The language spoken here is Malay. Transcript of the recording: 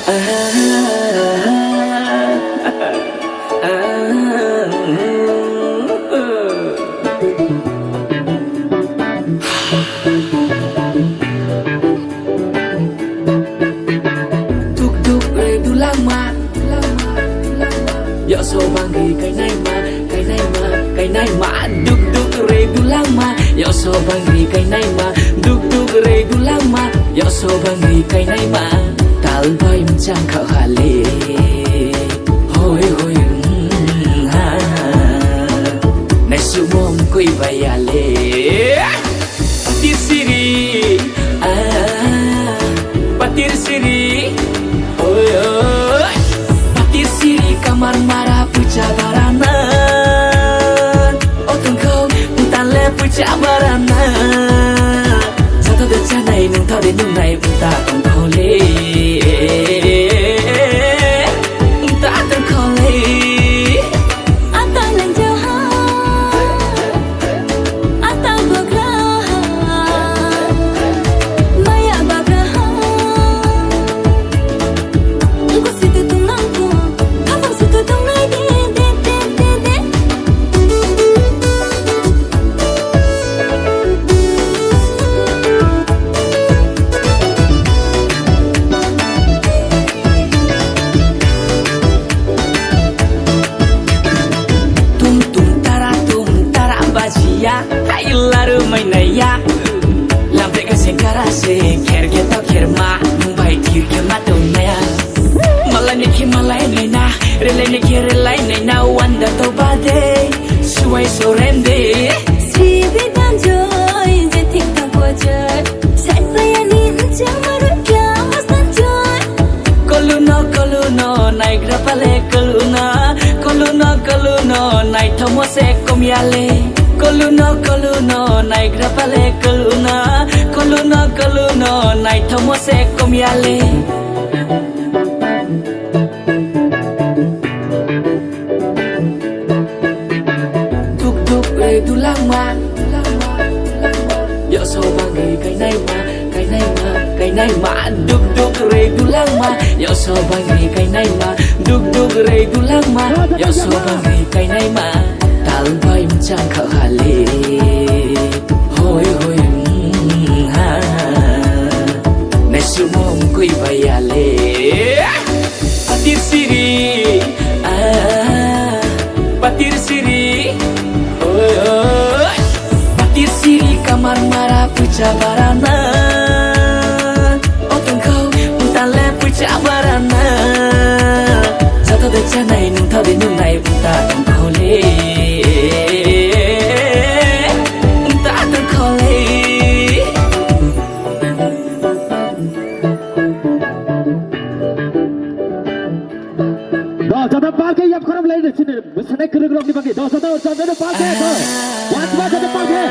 Dạo số banggi cái này mà đục đục re du lama dạo số banggi cái này mà đục đục re du lama dạo số banggi cái này mà tal bay mencang kau hale hoi hoi ha nai sumom koi bayale patir siri patir siri oi oi patir siri kamar marah puja barana otong kau untan le puja barana satu deca nai nung tau de nung nai unta tong kau le unta tong kau le atang lang jahat atang bagrahan maya bagrahan ko situ tunang ko kapag situ tunay de ya hai laru mai ya lampe ka sengkara se kher ke ta kher ma nung bai tir ke ma to na ya malai nei na relai nei na wanda to ba de suai so rende si bidan joy je thik ta ko joy sai sai ani chang maru kya mastan joy kolu no nai grapale kolu no nai thomo se komyale Kolu no nai grapale kolu no nai thomo se komyale duk duk re du lama yo so banggi cái này mà duk duk re du lama yo so banggi cái này mà duk duk re du lama yo so banggi cái này mà tal bay mencang kau hale hoi hoi ha nai sumom koi bayale patir siri oi oi patir siri kamar marah puja barana otong kau untan le puja barana satu deca nai nung tau de nung nai unta tong kau le Jada parke yap kharam lai sini. Besane keruk rok ni bagi. Dosa tahu jada parke. Wat wat jada parke.